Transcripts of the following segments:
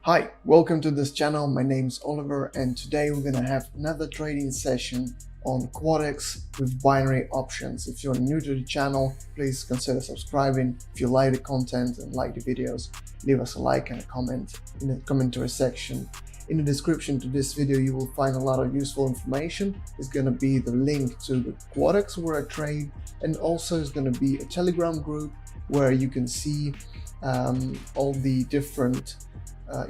Hi, welcome to this channel. My name's Oliver and today we're gonna have another trading session on Quotex with binary options. If you're new to the channel, please consider subscribing. If you like the content and like the videos, leave us a like and a comment in the commentary section. In the description to this video, you will find a lot of useful information. It's gonna be the link to the Quotex where I trade, and also it's gonna be a Telegram group where you can see all the different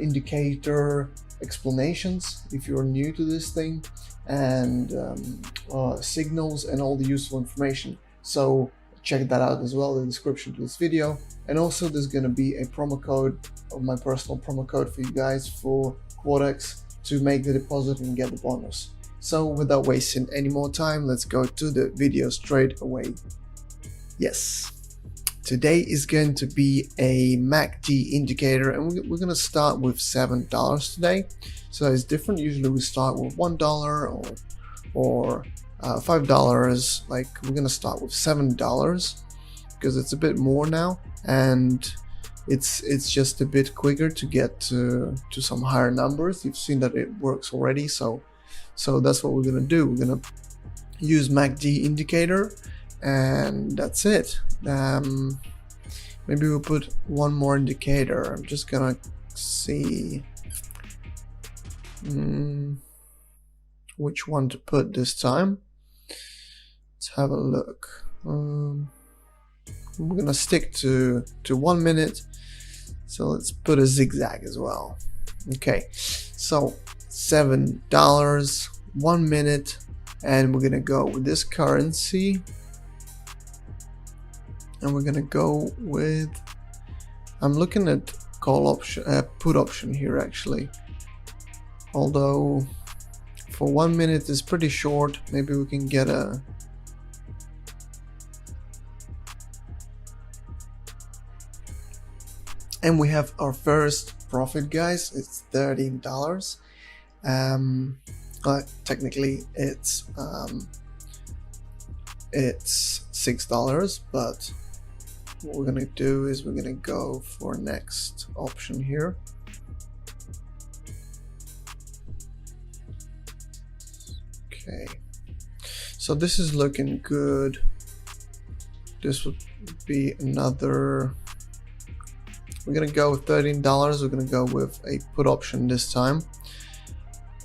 indicator explanations if you're new to this thing, and signals and all the useful information. So check that out as well in the description to this video. And also there's going to be a promo code, of my personal promo code for you guys for Quotex to make the deposit and get the bonus. So without wasting any more time, let's go to the video straight away. Yes. Today is going to be a MACD indicator, and we're going to start with $7 today. So it's different. Usually we start with $1 or $5. Like, we're going to start with $7 because it's a bit more now, and it's just a bit quicker to get to some higher numbers. You've seen that it works already, so that's what we're going to do. We're going to use MACD indicator, and that's it. Maybe we'll put one more indicator. I'm just gonna see which one to put this time. Let's have a look. We're gonna stick to 1 minute, so let's put a zigzag as well. Okay, so $7, 1 minute, and we're gonna go with this currency. And we're gonna go with, I'm looking at call option, put option here actually. Although for 1 minute is pretty short, maybe we can get a, and we have our first profit, guys. It's $13. Technically it's $6, but what we're gonna do is we're gonna go for next option here. Okay, so this is looking good. This would be another, we're gonna go with $13. We're gonna go with a put option this time,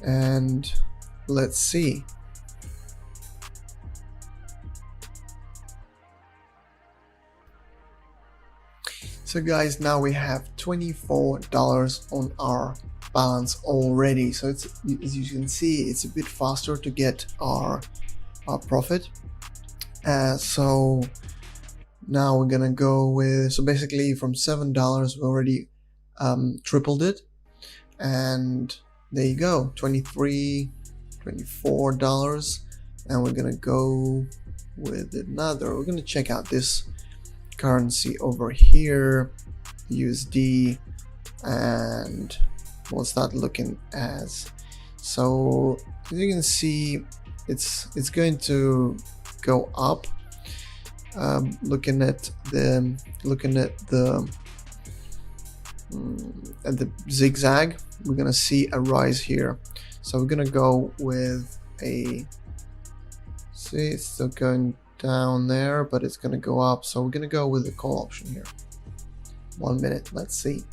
and let's see. So guys, now we have $24 on our balance already. So it's, as you can see, it's a bit faster to get our profit. So now we're gonna go with, so basically from $7 we already tripled it, and there you go, $24, and we're gonna go with another. We're gonna check out this currency over here, USD, and what's that looking as? So as you can see, it's going to go up. Looking at the zigzag, we're gonna see a rise here. So we're gonna go with a, see, it's still going down there, but it's gonna go up, so we're gonna go with the call option here. 1 minute, let's see.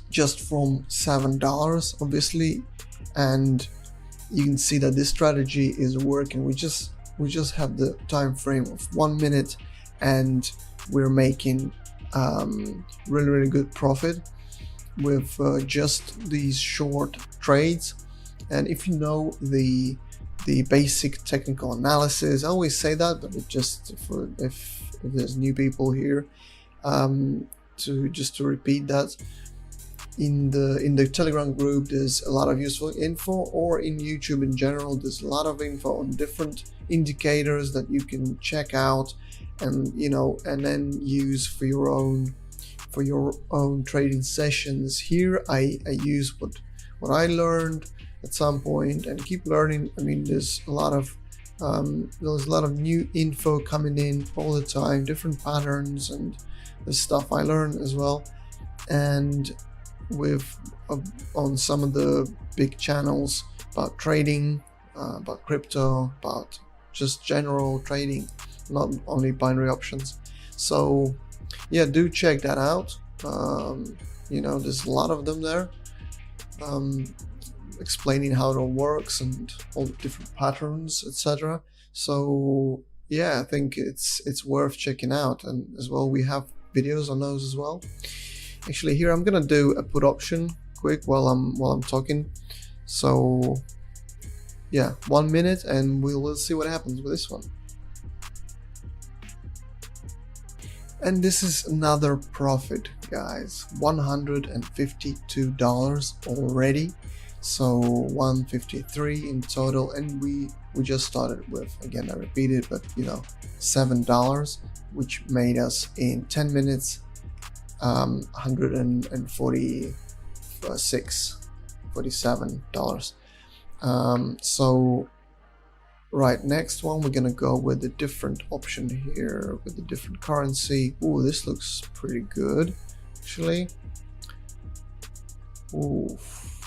Just from $7, obviously, and you can see that this strategy is working. We just have the time frame of 1 minute, and we're making really good profit with just these short trades. And if you know the basic technical analysis, I always say that, but it just for if there's new people here, to repeat that, in the Telegram group there's a lot of useful info, or in YouTube in general there's a lot of info on different indicators that you can check out, and and then use for your own trading sessions. Here I use what I learned at some point and keep learning. I mean, there's a lot of There's a lot of new info coming in all the time, different patterns and the stuff I learned as well. And with on some of the big channels about trading, about crypto, about just general trading, not only binary options. So yeah, do check that out. You know, there's a lot of them there, explaining how it all works and all the different patterns, etc. So yeah, I think it's worth checking out. And as well, we have videos on those as well. Actually, here I'm gonna do a put option quick while I'm talking. So yeah, 1 minute, and we'll see what happens with this one. And this is another profit, guys. $152 already. So 153 in total, and we just started with, again I repeat it, but you know, $7, which made us in 10 minutes $147. So right, next one, we're gonna go with a different option here with a different currency. Ooh, this looks pretty good actually. Ooh,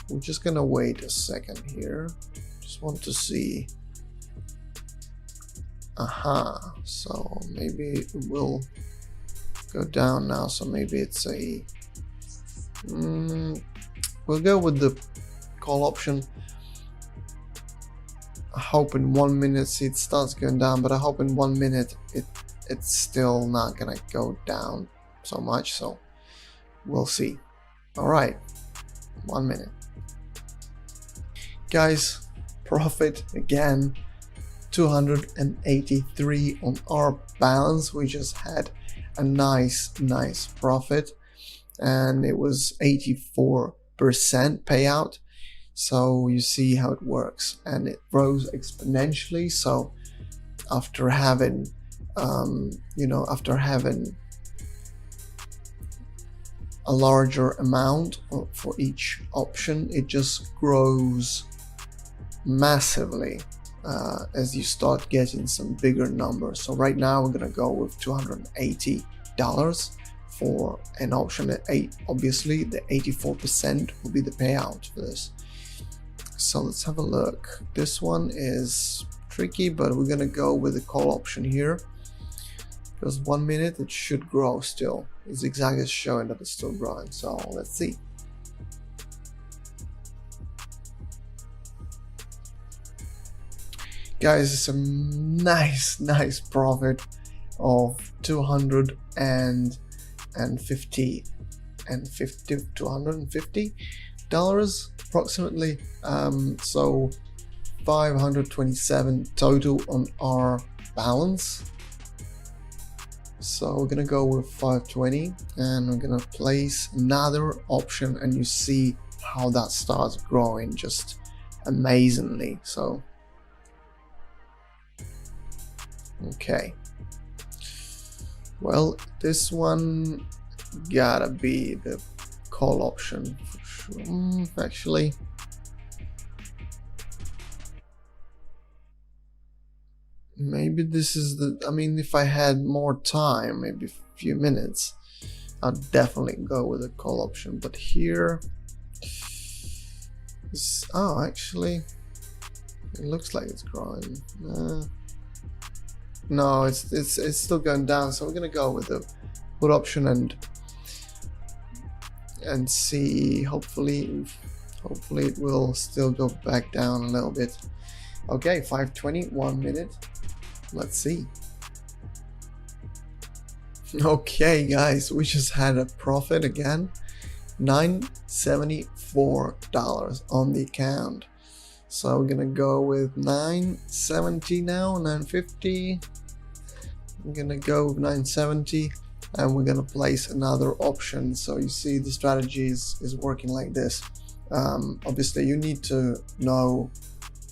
we're just gonna wait a second here. Just want to see. Aha, so maybe it will go down now. So maybe it's a we'll go with the call option. I hope in 1 minute, see, it starts going down, but I hope in 1 minute it's still not gonna go down so much, so we'll see. All right, 1 minute, guys. Profit again, 283 on our balance. We just had a nice profit, and it was 84% payout. So you see how it works, and it grows exponentially. So after having after having a larger amount for each option, it just grows massively as you start getting some bigger numbers. So right now we're gonna go with $280 for an option at 8. Obviously the 84% will be the payout for this. So let's have a look. This one is tricky, but we're gonna go with the call option here, because 1 minute it should grow still. It's exactly showing that it's still growing. So let's see. Guys, it's a nice profit of $250 approximately. So 527 total on our balance. So we're gonna go with 520, and we're gonna place another option, and you see how that starts growing just amazingly. So okay, well, this one gotta be the call option for sure. Actually, maybe this is the, I mean, if I had more time, maybe a few minutes, I'd definitely go with the call option. But here is, oh, actually it looks like it's growing. No, it's still going down. So we're gonna go with the put option and see. Hopefully it will still go back down a little bit. Okay, 520, 1 minute. Let's see. Okay, guys, we just had a profit again, $974 on the account. So we're gonna go with 970 now, 950. I'm gonna go with 970, and we're gonna place another option. So you see the strategy is working like this. Obviously you need to know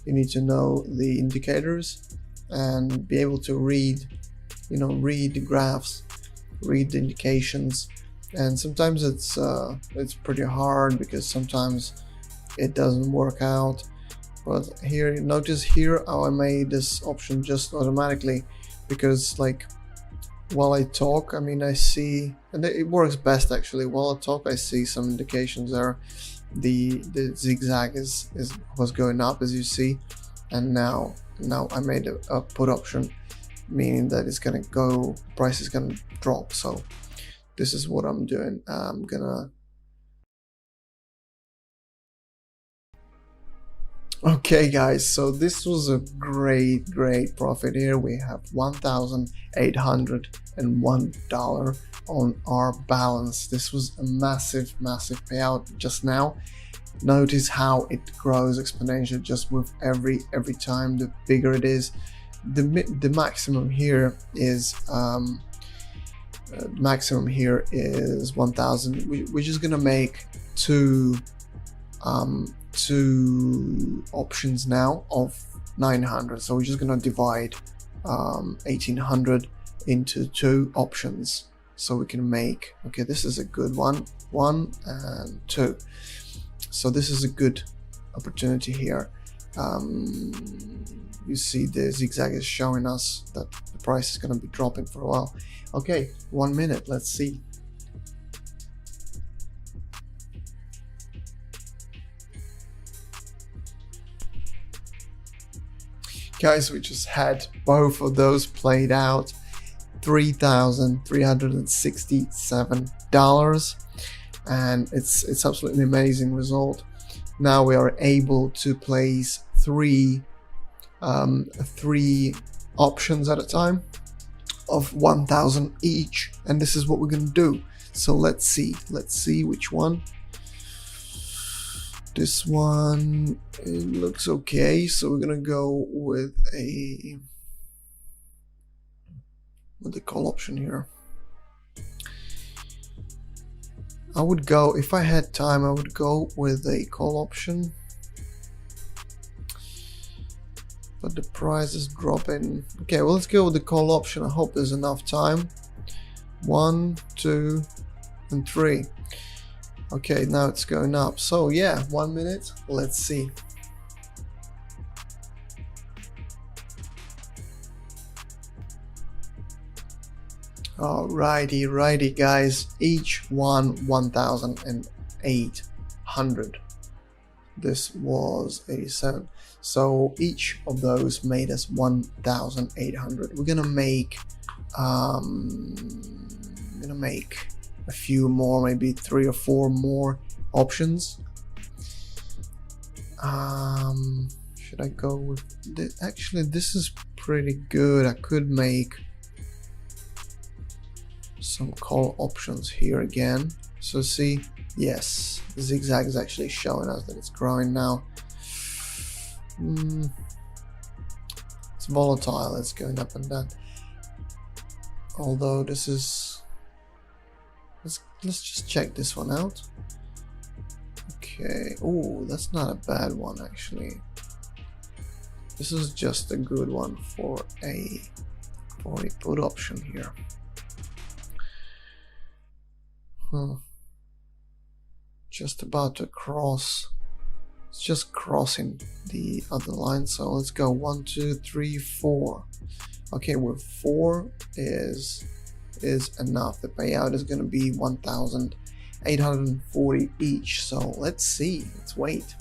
the indicators and be able to read the graphs, read the indications. And sometimes it's pretty hard, because sometimes it doesn't work out. But here, notice here how I made this option just automatically, because like while I talk, I mean, I see, and it works best actually. While I talk, I see some indications there. The zigzag was going up, as you see, and now I made a put option, meaning that it's gonna go, price is gonna drop. So this is what I'm doing. I'm gonna, okay guys, so this was a great profit here. We have $1,801 on our balance. This was a massive payout just now. Notice how it grows exponentially just with every time. The bigger it is, the maximum here is 1,000. We're just gonna make two options now of 900. So we're just gonna divide 1,800 into two options, so we can make, okay, this is a good one, 1 and 2. So this is a good opportunity here. You see the zigzag is showing us that the price is going to be dropping for a while. Okay, 1 minute, let's see. Guys, we just had both of those played out. $3,367, and it's absolutely amazing result. Now we are able to place three options at a time of 1,000 each, and this is what we're gonna do. So let's see which one. This one, it looks okay, so we're gonna go with the call option here. I would go, if I had time, I would go with a call option, but the price is dropping. Okay, well, let's go with the call option. I hope there's enough time. 1, 2, and 3. Okay, now it's going up. So yeah, 1 minute, let's see. Alrighty guys, each one 1,800. This was 87, so each of those made us 1,800. We're gonna make a few more, maybe 3 or 4 more options. Should I go with this? Actually, this is pretty good. I could make some call options here again. So see, yes, the zigzag is actually showing us that it's growing now. It's volatile, it's going up and down. Although this is, let's just check this one out. Okay, oh, that's not a bad one actually. This is just a good one for a put option here. Just about to cross. It's just crossing the other line. So let's go 1, 2, 3, 4. Okay, well, 4 is enough. The payout is going to be 1,840 each. So let's see. Let's wait.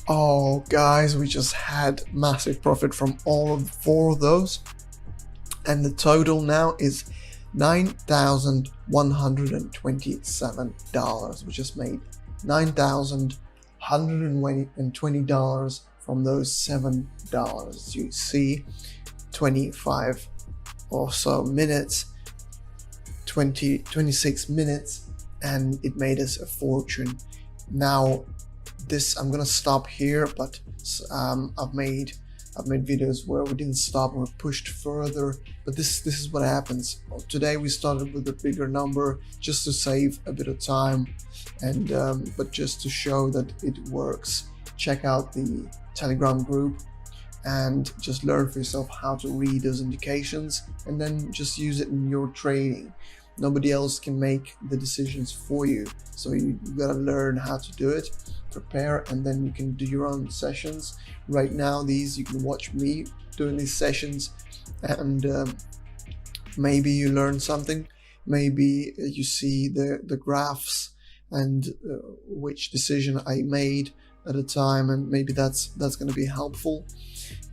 Oh guys, we just had massive profit from all of 4 of those, and the total now is $9,127. We just made $9,120 from those $7. As you see, 25 or so minutes, 26 minutes, and it made us a fortune. Now this, I'm gonna stop here, but I've made videos where we didn't stop and we pushed further, but this is what happens. Today we started with a bigger number just to save a bit of time, and but just to show that it works. Check out the Telegram group and just learn for yourself how to read those indications, and then just use it in your trading. Nobody else can make the decisions for you. So you gotta learn how to do it, prepare, and then you can do your own sessions. Right now, you can watch me doing these sessions, and maybe you learn something. Maybe you see the graphs and which decision I made at a time, and maybe that's going to be helpful.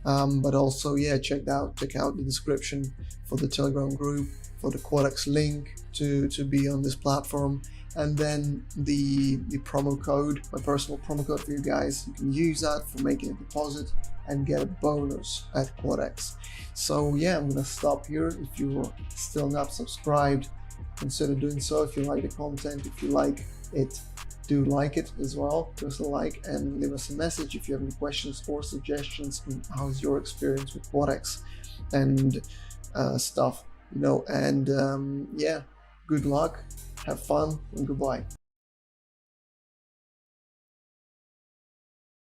But also, yeah, check out the description for the Telegram group, for the Quotex link to be on this platform, and then the promo code, my personal promo code for you guys. You can use that for making a deposit and get a bonus at Quotex. So yeah, I'm gonna stop here. If you're still not subscribed, consider doing so. If you like the content, if you like it, do like it as well. Just a like and leave us a message if you have any questions or suggestions. How's your experience with Quotex and stuff, you know? And yeah, good luck, have fun, and goodbye.